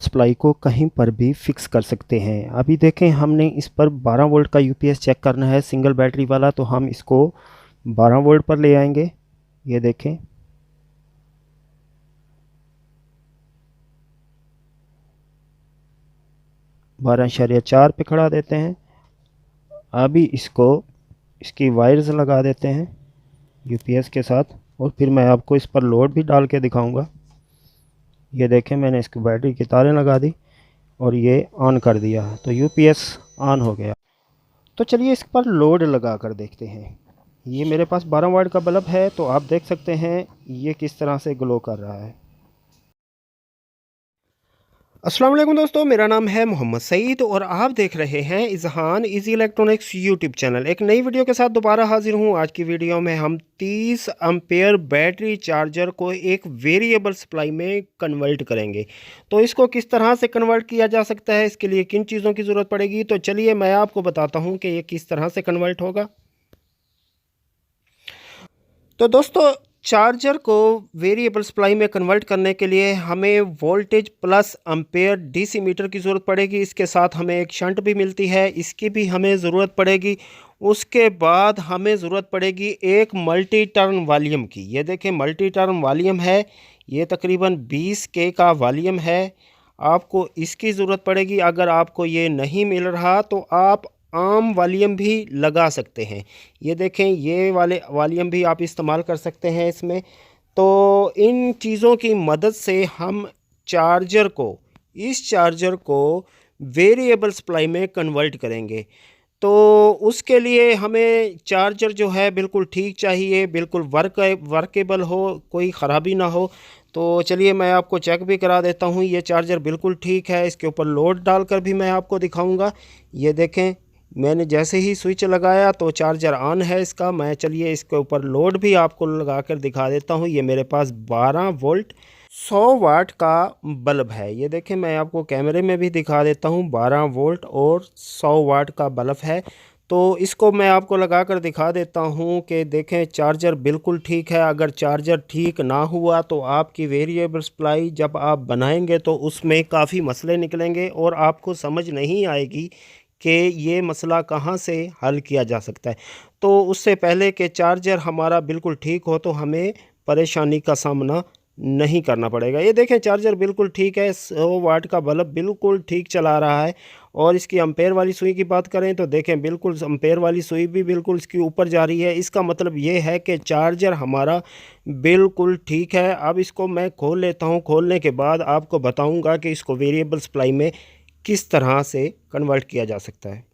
Supply को कहीं पर भी फिक्स कर सकते हैं। अभी देखें, हमने इस पर 12 वोल्ट का यूपीएस चेक करना है सिंगल बैटरी वाला, तो हम इसको 12 वोल्ट पर ले आएंगे। ये देखें, बारह शरिया 4 पे खड़ा देते हैं। अभी इसकी वायर्स लगा देते हैं यूपीएस के साथ, और फिर मैं आपको इस पर लोड भी डाल के दिखाऊंगा। ये देखें, मैंने इसकी बैटरी की तारें लगा दी और ये ऑन कर दिया, तो यूपीएस ऑन हो गया। तो चलिए इस पर लोड लगा कर देखते हैं। ये मेरे पास 12 वाट का बल्ब है, तो आप देख सकते हैं ये किस तरह से ग्लो कर रहा है। अस्सलाम वालेकुम दोस्तों, मेरा नाम है मोहम्मद सईद और आप देख रहे हैं Izhan easy electronics YouTube channel. एक नई वीडियो के साथ दोबारा हाजिर हूं। आज की वीडियो में हम 30 एम्पेयर बैटरी चार्जर को एक वेरिएबल सप्लाई में कन्वर्ट करेंगे। तो इसको किस तरह से कन्वर्ट किया जा सकता है, इसके लिए किन चीज़ों की ज़रूरत पड़ेगी, तो चलिए मैं आपको बताता हूँ कि ये किस तरह से कन्वर्ट होगा। तो दोस्तों, चार्जर को वेरिएबल सप्लाई में कन्वर्ट करने के लिए हमें voltage plus ampere DC meter की ज़रूरत पड़ेगी। इसके साथ हमें एक शंट भी मिलती है, इसकी भी हमें ज़रूरत पड़ेगी। उसके बाद हमें ज़रूरत पड़ेगी एक मल्टी टर्न वॉल्यूम की। ये देखें, मल्टी टर्न वॉल्यूम है, ये तकरीबन 20K का वॉल्यूम है। आपको इसकी ज़रूरत पड़ेगी। अगर आपको ये नहीं मिल रहा तो आप आम वॉल्यूम भी लगा सकते हैं। ये देखें, ये वाले वॉल्यूम भी आप इस्तेमाल कर सकते हैं इसमें। तो इन चीज़ों की मदद से हम इस चार्जर को वेरिएबल सप्लाई में कन्वर्ट करेंगे। तो उसके लिए हमें चार्जर जो है बिल्कुल ठीक चाहिए, बिल्कुल वर्केबल हो, कोई ख़राबी ना हो। तो चलिए मैं आपको चेक भी करा देता हूँ। ये चार्जर बिल्कुल ठीक है। इसके ऊपर लोड डालकर भी मैं आपको दिखाऊंगा। ये देखें, मैंने जैसे ही स्विच लगाया तो चार्जर ऑन है इसका। मैं चलिए इसके ऊपर लोड भी आपको लगा कर दिखा देता हूँ। ये मेरे पास 12 वोल्ट 100 वाट का बल्ब है। ये देखें, मैं आपको कैमरे में भी दिखा देता हूँ। 12 वोल्ट और 100 वाट का बल्ब है। तो इसको मैं आपको लगा कर दिखा देता हूँ कि देखें, चार्जर बिल्कुल ठीक है। अगर चार्जर ठीक ना हुआ तो आपकी वेरिएबल सप्लाई जब आप बनाएंगे तो उसमें काफ़ी मसले निकलेंगे और आपको समझ नहीं आएगी कि ये मसला कहाँ से हल किया जा सकता है। तो उससे पहले कि चार्जर हमारा बिल्कुल ठीक हो तो हमें परेशानी का सामना नहीं करना पड़ेगा। ये देखें, चार्जर बिल्कुल ठीक है। 100 वाट का बल्ब बिल्कुल ठीक चला रहा है। और इसकी एम्पेयर वाली सुई की बात करें तो देखें, बिल्कुल एम्पेयर वाली सुई भी बिल्कुल इसके ऊपर जा रही है। इसका मतलब ये है कि चार्जर हमारा बिल्कुल ठीक है। अब इसको मैं खोल लेता हूँ। खोलने के बाद आपको बताऊँगा कि इसको वेरिएबल सप्लाई में किस तरह से कन्वर्ट किया जा सकता है।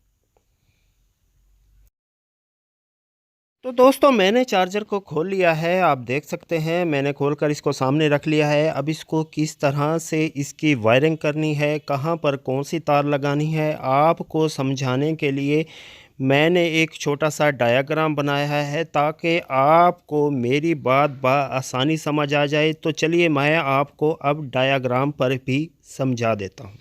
तो दोस्तों, मैंने चार्जर को खोल लिया है। आप देख सकते हैं, मैंने खोलकर इसको सामने रख लिया है। अब इसको किस तरह से इसकी वायरिंग करनी है, कहाँ पर कौन सी तार लगानी है, आपको समझाने के लिए मैंने एक छोटा सा डायग्राम बनाया है ताकि आपको मेरी बात आसानी समझ आ जाए। तो चलिए मैं आपको अब डायग्राम पर भी समझा देता हूँ।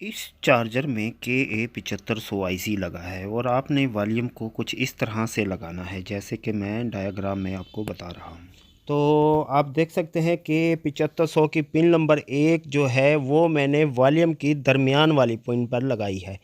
इस चार्जर में KA7500 IC लगा है और आपने वॉल्यूम को कुछ इस तरह से लगाना है जैसे कि मैं डायग्राम में आपको बता रहा हूँ। तो आप देख सकते हैं कि 7500 की पिन नंबर 1 जो है वो मैंने वॉल्यूम की दरमियान वाली पिन पर लगाई है,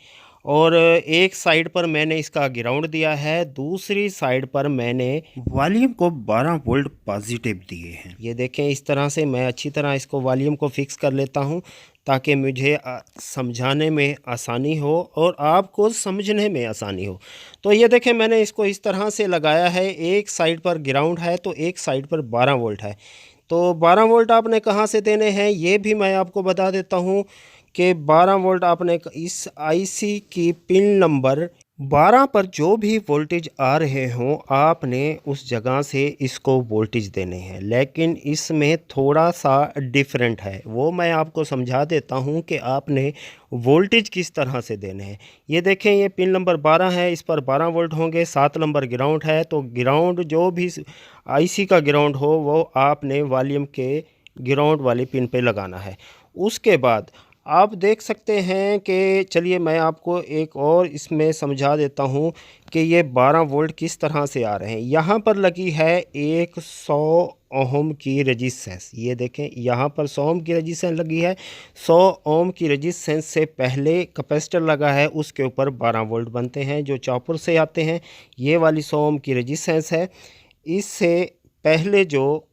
और एक साइड पर मैंने इसका ग्राउंड दिया है, दूसरी साइड पर मैंने वॉल्यूम को 12 वोल्ट पॉजिटिव दिए हैं। ये देखें, इस तरह से मैं अच्छी तरह इसको वॉल्यूम को फिक्स कर लेता हूँ ताकि मुझे समझाने में आसानी हो और आपको समझने में आसानी हो। तो ये देखें, मैंने इसको इस तरह से लगाया है। एक साइड पर ग्राउंड है तो एक साइड पर 12 वोल्ट है। तो 12 वोल्ट आपने कहाँ से देने हैं ये भी मैं आपको बता देता हूँ कि 12 वोल्ट आपने इस आईसी की पिन नंबर 12 पर जो भी वोल्टेज आ रहे हों आपने उस जगह से इसको वोल्टेज देने हैं। लेकिन इसमें थोड़ा सा डिफरेंट है, वो मैं आपको समझा देता हूं कि आपने वोल्टेज किस तरह से देने हैं। ये देखें, ये पिन नंबर 12 है, इस पर 12 वोल्ट होंगे। 7 नंबर ग्राउंड है, तो ग्राउंड जो भी आईसी का ग्राउंड हो वो आपने वॉल्यूम के ग्राउंड वाली पिन पे लगाना है। उसके बाद आप देख सकते हैं कि चलिए मैं आपको एक और इसमें समझा देता हूं कि ये 12 वोल्ट किस तरह से आ रहे हैं। यहाँ पर लगी है एक 100 ओम की रजिस्टेंस। ये देखें यहाँ पर 100 ओम की रजिस्टेंस लगी है। 100 ओम की रजिस्टेंस से पहले कैपेसिटर लगा है, उसके ऊपर 12 वोल्ट बनते हैं जो चॉपर से आते हैं। ये वाली 100 ओम की रजिस्टेंस है। इससे पहले जो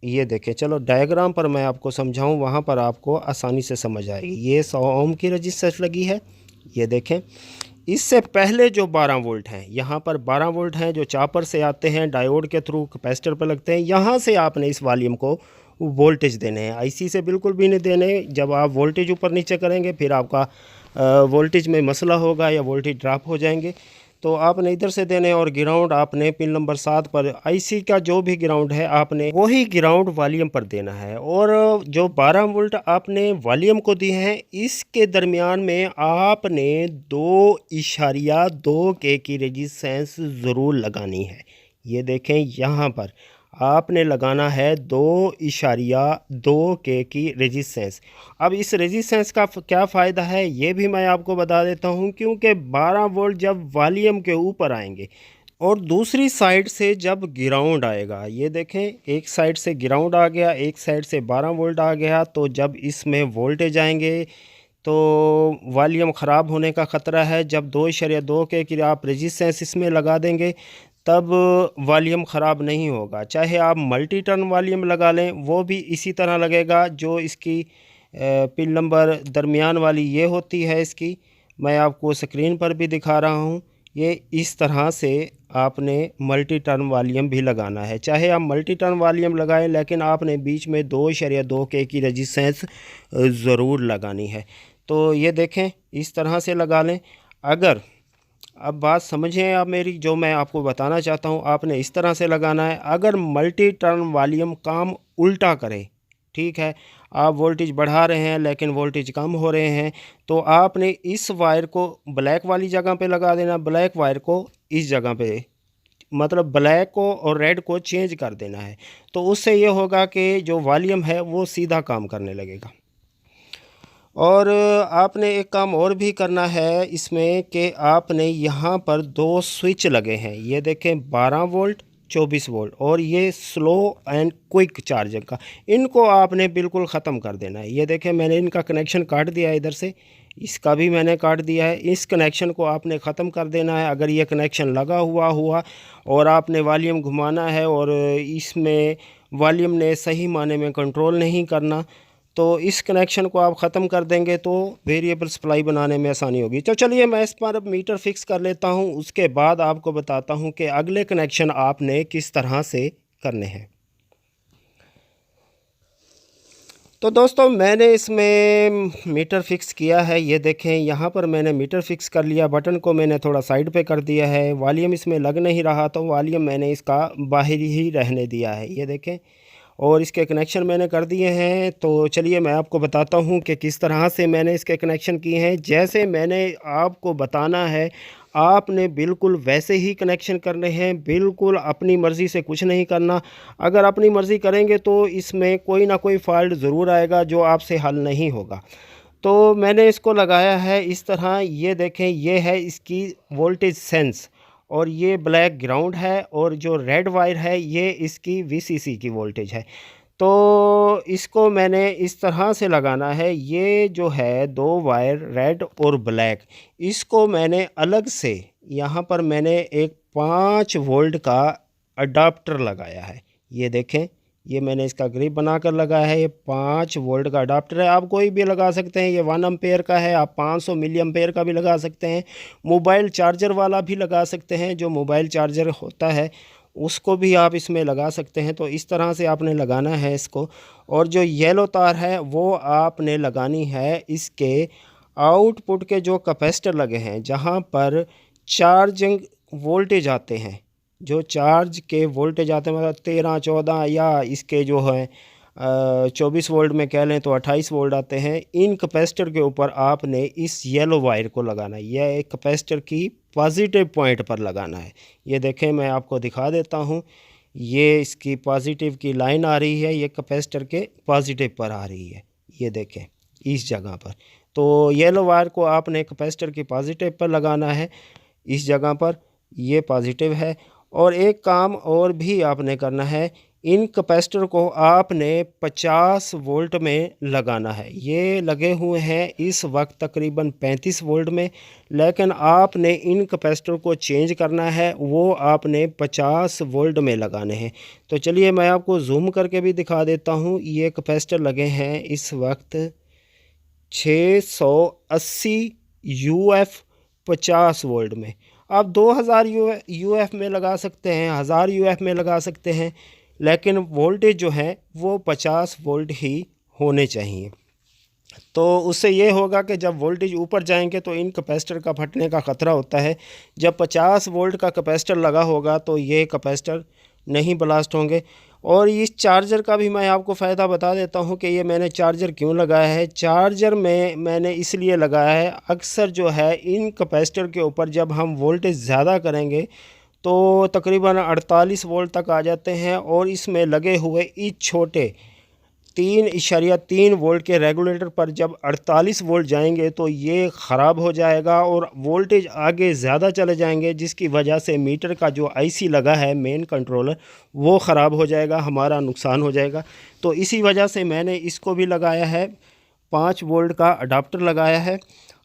ये देखें, चलो डायग्राम पर मैं आपको समझाऊं, वहाँ पर आपको आसानी से समझ आएगी। ये 100 ओम की रजिस्टेंस लगी है। ये देखें, इससे पहले जो 12 वोल्ट हैं, यहाँ पर 12 वोल्ट हैं जो चॉपर से आते हैं, डायोड के थ्रू कैपेसिटर पर लगते हैं। यहाँ से आपने इस वॉल्यूम को वोल्टेज देने हैं, आईसी से बिल्कुल भी नहीं देने। जब आप वोल्टेज ऊपर नीचे करेंगे फिर आपका वोल्टेज में मसला होगा या वोल्टेज ड्रॉप हो जाएंगे। तो आपने इधर से देने, और ग्राउंड आपने पिन नंबर 7 पर आईसी का जो भी ग्राउंड है आपने वही ग्राउंड वॉल्यूम पर देना है। और जो 12 वोल्ट आपने वॉल्यूम को दिए हैं, इसके दरमियान में आपने 2.2 की रेजिस्टेंस ज़रूर लगानी है। ये देखें, यहाँ पर आपने लगाना है 2.2 की रेजिस्टेंस। अब इस रेजिस्टेंस का क्या फ़ायदा है ये भी मैं आपको बता देता हूँ, क्योंकि 12 वोल्ट जब वॉल्यूम के ऊपर आएंगे और दूसरी साइड से जब ग्राउंड आएगा, ये देखें एक साइड से ग्राउंड आ गया, एक साइड से 12 वोल्ट आ गया, तो जब इसमें वोल्टेज आएंगे तो वॉल्यूम ख़राब होने का ख़तरा है। जब 2.2 के की आप रेजिस्टेंस इसमें लगा देंगे तब वॉल्यूम ख़राब नहीं होगा। चाहे आप मल्टी टर्न वॉल्यूम लगा लें वो भी इसी तरह लगेगा। जो इसकी पिन नंबर दरमियान वाली ये होती है, इसकी मैं आपको स्क्रीन पर भी दिखा रहा हूँ। ये इस तरह से आपने मल्टी टर्न वॉल्यूम भी लगाना है। चाहे आप मल्टी टर्न वॉल्यूम लगाएं, लेकिन आपने बीच में 2.2 के की रेजिस्टेंस ज़रूर लगानी है। तो ये देखें, इस तरह से लगा लें। अगर अब बात समझें आप मेरी, जो मैं आपको बताना चाहता हूँ, आपने इस तरह से लगाना है। अगर मल्टी टर्न वॉल्यूम काम उल्टा करे, ठीक है, आप वोल्टेज बढ़ा रहे हैं लेकिन वोल्टेज कम हो रहे हैं, तो आपने इस वायर को ब्लैक वाली जगह पे लगा देना, ब्लैक वायर को इस जगह पे, मतलब ब्लैक को और रेड को चेंज कर देना है। तो उससे ये होगा कि जो वॉल्यूम है वो सीधा काम करने लगेगा। और आपने एक काम और भी करना है इसमें कि आपने यहाँ पर 2 स्विच लगे हैं। ये देखें, 12 वोल्ट 24 वोल्ट, और ये स्लो एंड क्विक चार्जिंग का, इनको आपने बिल्कुल ख़त्म कर देना है। ये देखें, मैंने इनका कनेक्शन काट दिया है, इधर से इसका भी मैंने काट दिया है। इस कनेक्शन को आपने ख़त्म कर देना है। अगर ये कनेक्शन लगा हुआ और आपने वॉल्यूम घुमाना है और इसमें वॉल्यूम ने सही माने में कंट्रोल नहीं करना, तो इस कनेक्शन को आप ख़त्म कर देंगे तो वेरिएबल सप्लाई बनाने में आसानी होगी। तो चलिए मैं इस पर अब मीटर फिक्स कर लेता हूं, उसके बाद आपको बताता हूं कि अगले कनेक्शन आपने किस तरह से करने हैं। तो दोस्तों, मैंने इसमें मीटर फिक्स किया है। ये देखें, यहाँ पर मैंने मीटर फिक्स कर लिया। बटन को मैंने थोड़ा साइड पे कर दिया है। वॉल्यूम इसमें लग नहीं रहा तो वॉल्यूम मैंने इसका बाहर ही रहने दिया है। ये देखें, और इसके कनेक्शन मैंने कर दिए हैं। तो चलिए मैं आपको बताता हूँ कि किस तरह से मैंने इसके कनेक्शन किए हैं। जैसे मैंने आपको बताना है आपने बिल्कुल वैसे ही कनेक्शन करने हैं, बिल्कुल अपनी मर्ज़ी से कुछ नहीं करना। अगर अपनी मर्ज़ी करेंगे तो इसमें कोई ना कोई फ़ॉल्ट ज़रूर आएगा जो आपसे हल नहीं होगा। तो मैंने इसको लगाया है इस तरह। ये देखें, ये है इसकी वोल्टेज सेंस, और ये ब्लैक ग्राउंड है, और जो रेड वायर है ये इसकी वीसीसी की वोल्टेज है। तो इसको मैंने इस तरह से लगाना है। ये जो है 2 वायर रेड और ब्लैक, इसको मैंने अलग से यहाँ पर मैंने एक 5 वोल्ट का अडाप्टर लगाया है। ये देखें, ये मैंने इसका ग्रिप बनाकर लगाया है। ये 5 वोल्ट का अडाप्टर है। आप कोई भी लगा सकते हैं। ये 1 एम्पेयर का है, आप 500 मिली एम्पेयर का भी लगा सकते हैं। मोबाइल चार्जर वाला भी लगा सकते हैं, जो मोबाइल चार्जर होता है उसको भी आप इसमें लगा सकते हैं। तो इस तरह से आपने लगाना है इसको। और जो येलो तार है वो आपने लगानी है इसके आउटपुट के जो कैपेसिटर लगे हैं, जहाँ पर चार्जिंग वोल्टेज आते हैं, जो चार्ज के वोल्टेज आते हैं, मतलब 13, 14 या इसके जो है 24 वोल्ट में कह लें तो 28 वोल्ट आते हैं। इन कैपेसिटर के ऊपर आपने इस येलो वायर को लगाना है। यह एक कैपेसिटर की पॉजिटिव पॉइंट पर लगाना है। ये देखें, मैं आपको दिखा देता हूँ। ये इसकी पॉजिटिव की लाइन आ रही है, ये कैपेसिटर के पॉजिटिव पर आ रही है। ये देखें इस जगह पर। तो येलो वायर को आपने कैपेसिटर की पॉजिटिव पर लगाना है, इस जगह पर। ये पॉजिटिव है। और एक काम और भी आपने करना है, इन कैपेसिटर को आपने 50 वोल्ट में लगाना है। ये लगे हुए हैं इस वक्त तकरीबन 35 वोल्ट में, लेकिन आपने इन कैपेसिटर को चेंज करना है, वो आपने 50 वोल्ट में लगाने हैं। तो चलिए मैं आपको जूम करके भी दिखा देता हूँ। ये कैपेसिटर लगे हैं इस वक्त 680 UF 50 वोल्ट में। आप 2000 UF में लगा सकते हैं, 1000 UF में लगा सकते हैं, लेकिन वोल्टेज जो है वो 50 वोल्ट ही होने चाहिए। तो उससे ये होगा कि जब वोल्टेज ऊपर जाएंगे तो इन कैपेसिटर का फटने का ख़तरा होता है। जब 50 वोल्ट का कैपेसिटर लगा होगा तो ये कैपेसिटर नहीं ब्लास्ट होंगे। और इस चार्जर का भी मैं आपको फ़ायदा बता देता हूँ कि ये मैंने चार्जर क्यों लगाया है। चार्जर में मैंने इसलिए लगाया है, अक्सर जो है इन कैपेसिटर के ऊपर जब हम वोल्टेज ज़्यादा करेंगे तो तकरीबन 48 वोल्ट तक आ जाते हैं, और इसमें लगे हुए इस छोटे 3.3 वोल्ट के रेगुलेटर पर जब 48 वोल्ट जाएंगे तो ये ख़राब हो जाएगा और वोल्टेज आगे ज़्यादा चले जाएंगे, जिसकी वजह से मीटर का जो आईसी लगा है मेन कंट्रोलर वो ख़राब हो जाएगा, हमारा नुकसान हो जाएगा। तो इसी वजह से मैंने इसको भी लगाया है, 5 वोल्ट का अडाप्टर लगाया है।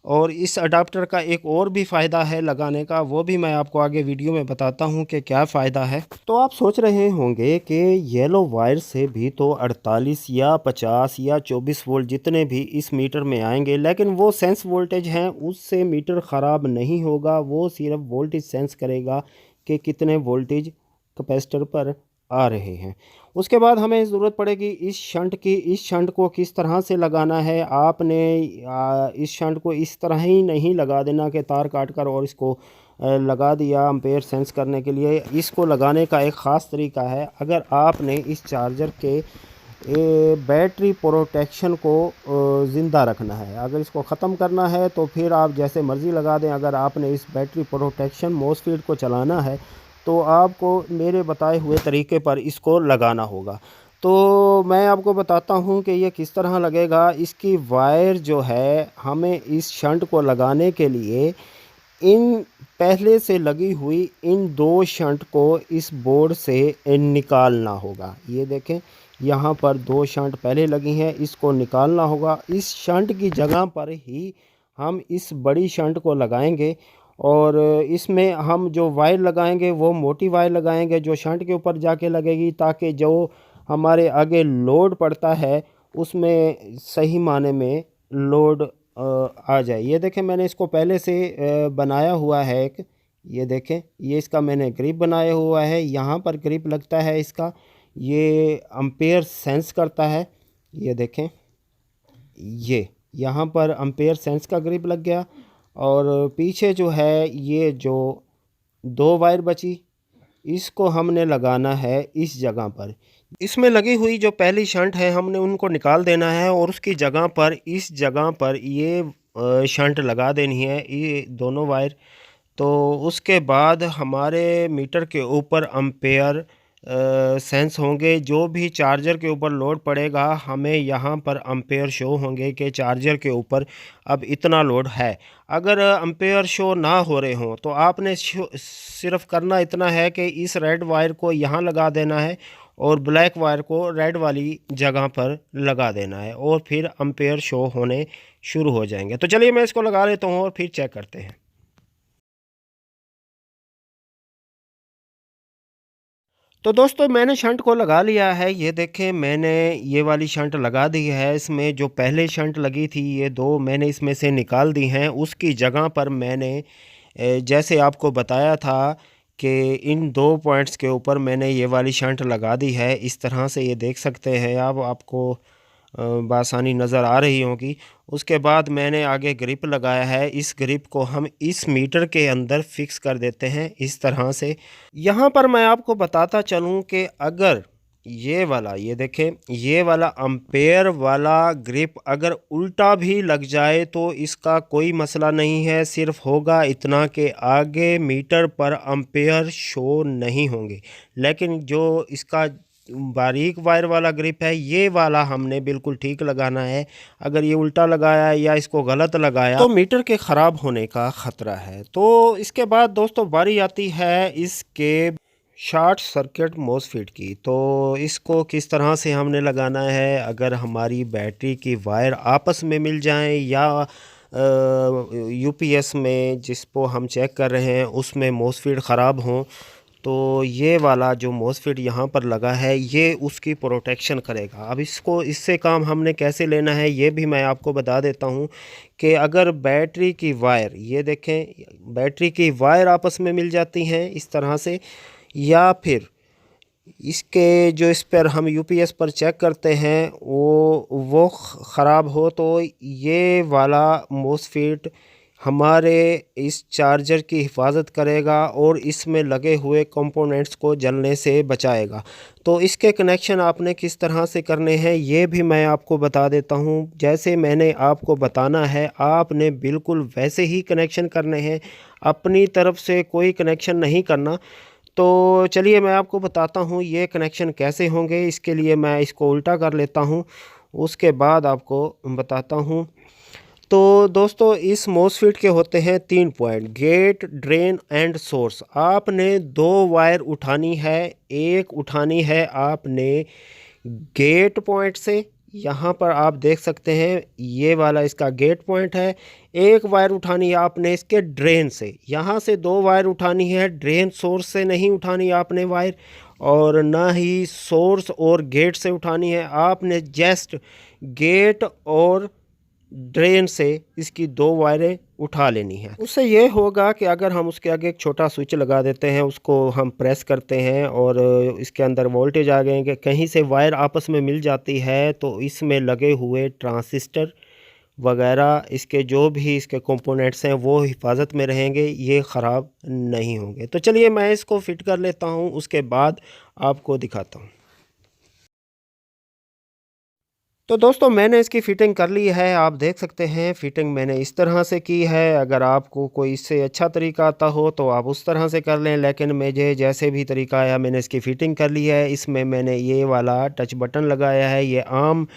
और इस अडाप्टर का एक और भी फ़ायदा है लगाने का, वो भी मैं आपको आगे वीडियो में बताता हूँ कि क्या फ़ायदा है। तो आप सोच रहे होंगे कि येलो वायर से भी तो 48 या 50 या 24 वोल्ट जितने भी इस मीटर में आएंगे, लेकिन वो सेंस वोल्टेज हैं, उससे मीटर ख़राब नहीं होगा। वो सिर्फ वोल्टेज सेंस करेगा कि कितने वोल्टेज कैपेसिटर पर आ रहे हैं। उसके बाद हमें ज़रूरत पड़ेगी इस शंट की। इस शंट को किस तरह से लगाना है, आपने इस शंट को इस तरह ही नहीं लगा देना कि तार काट कर और इसको लगा दिया एम्पेयर सेंस करने के लिए। इसको लगाने का एक ख़ास तरीका है। अगर आपने इस चार्जर के बैटरी प्रोटेक्शन को ज़िंदा रखना है, अगर इसको ख़त्म करना है तो फिर आप जैसे मर्ज़ी लगा दें। अगर आपने इस बैटरी प्रोटेक्शन मॉसफेट को चलाना है तो आपको मेरे बताए हुए तरीके पर इसको लगाना होगा। तो मैं आपको बताता हूँ कि ये किस तरह लगेगा। इसकी वायर जो है, हमें इस शंट को लगाने के लिए इन पहले से लगी हुई इन 2 शंट को इस बोर्ड से निकालना होगा। ये देखें, यहाँ पर 2 शंट पहले लगी हैं, इसको निकालना होगा। इस शंट की जगह पर ही हम इस बड़ी शंट को लगाएंगे, और इसमें हम जो वायर लगाएंगे वो मोटी वायर लगाएंगे जो शंट के ऊपर जाके लगेगी, ताकि जो हमारे आगे लोड पड़ता है उसमें सही माने में लोड आ जाए। ये देखें, मैंने इसको पहले से बनाया हुआ है एक। ये देखें, ये इसका मैंने ग्रिप बनाया हुआ है, यहाँ पर ग्रिप लगता है इसका, ये एम्पेयर सेंस करता है। ये देखें, ये यहाँ पर एम्पेयर सेंस का ग्रिप लग गया। और पीछे जो है ये जो 2 वायर बची, इसको हमने लगाना है इस जगह पर। इसमें लगी हुई जो पहली शंट है हमने उनको निकाल देना है, और उसकी जगह पर इस जगह पर ये शंट लगा देनी है, ये दोनों वायर। तो उसके बाद हमारे मीटर के ऊपर एम्पेयर सेंस होंगे। जो भी चार्जर के ऊपर लोड पड़ेगा हमें यहाँ पर एम्पेयर शो होंगे कि चार्जर के ऊपर अब इतना लोड है। अगर एम्पेयर शो ना हो रहे हों तो आपने सिर्फ करना इतना है कि इस रेड वायर को यहाँ लगा देना है और ब्लैक वायर को रेड वाली जगह पर लगा देना है, और फिर एम्पेयर शो होने शुरू हो जाएंगे। तो चलिए मैं इसको लगा लेता हूँ और फिर चेक करते हैं। तो दोस्तों मैंने शंट को लगा लिया है। ये देखें, मैंने ये वाली शंट लगा दी है। इसमें जो पहले शंट लगी थी ये 2 मैंने इसमें से निकाल दी हैं। उसकी जगह पर मैंने जैसे आपको बताया था कि इन 2 पॉइंट्स के ऊपर मैंने ये वाली शंट लगा दी है। इस तरह से ये देख सकते हैं आपको बआसानी नज़र आ रही होगी। उसके बाद मैंने आगे ग्रिप लगाया है। इस ग्रिप को हम इस मीटर के अंदर फिक्स कर देते हैं इस तरह से। यहाँ पर मैं आपको बताता चलूँ कि अगर ये वाला, ये देखें, ये वाला एम्पेयर वाला ग्रिप अगर उल्टा भी लग जाए तो इसका कोई मसला नहीं है। सिर्फ होगा इतना कि आगे मीटर पर एम्पेयर शो नहीं होंगे, लेकिन जो इसका बारीक वायर वाला ग्रिप है ये वाला हमने बिल्कुल ठीक लगाना है। अगर ये उल्टा लगाया या इसको गलत लगाया तो मीटर के ख़राब होने का ख़तरा है। तो इसके बाद दोस्तों बारी आती है इसके शॉर्ट सर्किट मॉसफेट की। तो इसको किस तरह से हमने लगाना है, अगर हमारी बैटरी की वायर आपस में मिल जाएं या यूपीएस में जिसको हम चेक कर रहे हैं उसमें मॉसफेट ख़राब हों, तो ये वाला जो मॉसफेट यहाँ पर लगा है ये उसकी प्रोटेक्शन करेगा। अब इससे काम हमने कैसे लेना है ये भी मैं आपको बता देता हूँ कि अगर बैटरी की वायर, ये देखें बैटरी की वायर आपस में मिल जाती हैं इस तरह से, या फिर इसके जो इस पर हम यूपीएस पर चेक करते हैं वो ख़राब हो, तो ये वाला मॉसफेट हमारे इस चार्जर की हिफाजत करेगा और इसमें लगे हुए कंपोनेंट्स को जलने से बचाएगा। तो इसके कनेक्शन आपने किस तरह से करने हैं ये भी मैं आपको बता देता हूँ। जैसे मैंने आपको बताना है आपने बिल्कुल वैसे ही कनेक्शन करने हैं, अपनी तरफ से कोई कनेक्शन नहीं करना। तो चलिए मैं आपको बताता हूँ ये कनेक्शन कैसे होंगे। इसके लिए मैं इसको उल्टा कर लेता हूँ, उसके बाद आपको बताता हूँ। तो दोस्तों इस मॉसफेट के होते हैं 3 point, gate, drain and source. आपने 2 वायर उठानी है, एक उठानी है आपने गेट पॉइंट से, यहाँ पर आप देख सकते हैं ये वाला इसका गेट पॉइंट है। एक वायर उठानी है आपने इसके ड्रेन से, यहाँ से 2 वायर उठानी है, ड्रेन सोर्स से नहीं उठानी आपने वायर, और ना ही सोर्स और गेट से उठानी है आपने, जस्ट गेट और ड्रेन से इसकी 2 वायरें उठा लेनी है। उससे ये होगा कि अगर हम उसके आगे एक छोटा स्विच लगा देते हैं, उसको हम प्रेस करते हैं और इसके अंदर वोल्टेज आ गए कि कहीं से वायर आपस में मिल जाती है, तो इसमें लगे हुए ट्रांसिस्टर वगैरह इसके जो भी इसके कंपोनेंट्स हैं वो हिफाजत में रहेंगे, ये ख़राब नहीं होंगे। तो चलिए मैं इसको फिट कर लेता हूँ, उसके बाद आपको दिखाता हूँ। तो दोस्तों मैंने इसकी फ़िटिंग कर ली है, आप देख सकते हैं फ़िटिंग मैंने इस तरह से की है। अगर आपको कोई इससे अच्छा तरीका आता हो तो आप उस तरह से कर लें, लेकिन मुझे जैसे भी तरीका आया मैंने इसकी फ़िटिंग कर ली है। इसमें मैंने ये वाला टच बटन लगाया है, ये आम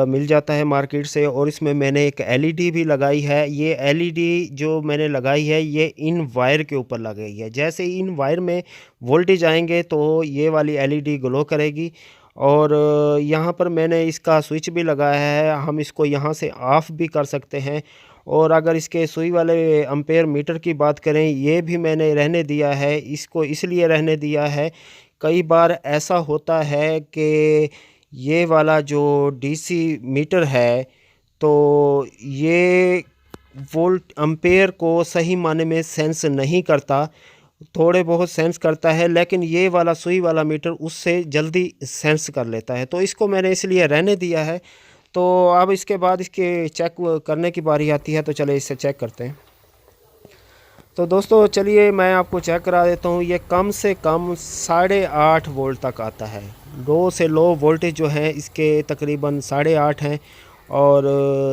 मिल जाता है मार्केट से, और इसमें मैंने एक एलईडी भी लगाई है। ये एलईडी जो मैंने लगाई है ये इन वायर के ऊपर लगाई है, जैसे इन वायर में वोल्टेज आएंगे तो ये वाली एलईडी ग्लो करेगी। और यहाँ पर मैंने इसका स्विच भी लगाया है, हम इसको यहाँ से ऑफ़ भी कर सकते हैं। और अगर इसके सुई वाले एम्पेयर मीटर की बात करें, ये भी मैंने रहने दिया है। इसको इसलिए रहने दिया है, कई बार ऐसा होता है कि ये वाला जो डीसी मीटर है तो ये वोल्ट एम्पेयर को सही माने में सेंस नहीं करता, थोड़े बहुत सेंस करता है, लेकिन ये वाला सुई वाला मीटर उससे जल्दी सेंस कर लेता है, तो इसको मैंने इसलिए रहने दिया है। तो अब इसके बाद इसके चेक करने की बारी आती है, तो चले इससे चेक करते हैं। तो दोस्तों चलिए मैं आपको चेक करा देता हूँ। ये कम से कम 8.5 वोल्ट तक आता है। लो से लो वोल्टेज जो है इसके तकरीबन 8.5 हैं, और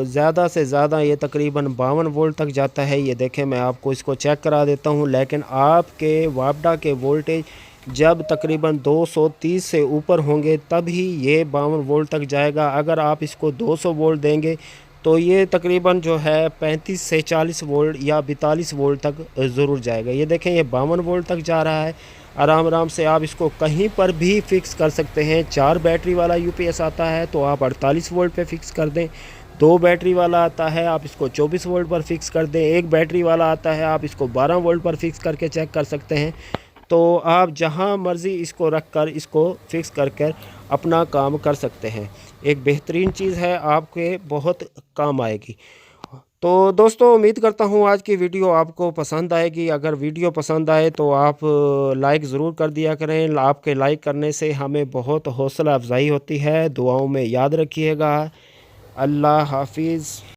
ज़्यादा से ज़्यादा ये तकरीबन 52 वोल्ट तक जाता है। ये देखें मैं आपको इसको चेक करा देता हूँ, लेकिन आपके वापडा के वोल्टेज जब तकरीबन 230 से ऊपर होंगे तभी ये 52 वोल्ट तक जाएगा। अगर आप इसको 200 वोल्ट देंगे तो ये तकरीबन जो है 35 से 40 वोल्ट या 42 वोल्ट तक ज़रूर जाएगा। ये देखें ये 52 वोल्ट तक जा रहा है। आराम आराम से आप इसको कहीं पर भी फ़िक्स कर सकते हैं। 4 बैटरी वाला यूपीएस आता है तो आप 48 वोल्ट पे फ़िक्स कर दें, 2 बैटरी वाला आता है आप इसको 24 वोल्ट पर फ़िक्स कर दें, 1 बैटरी वाला आता है आप इसको 12 वोल्ट पर फ़िक्स करके चेक कर सकते हैं। तो आप जहां मर्ज़ी इसको रख कर इसको फ़िक्स कर कर अपना काम कर सकते हैं। एक बेहतरीन चीज़ है, आपके बहुत काम आएगी। तो दोस्तों उम्मीद करता हूँ आज की वीडियो आपको पसंद आएगी। अगर वीडियो पसंद आए तो आप लाइक ज़रूर कर दिया करें। आपके लाइक करने से हमें बहुत हौसला अफजाई होती है। दुआओं में याद रखिएगा। अल्लाह हाफिज़।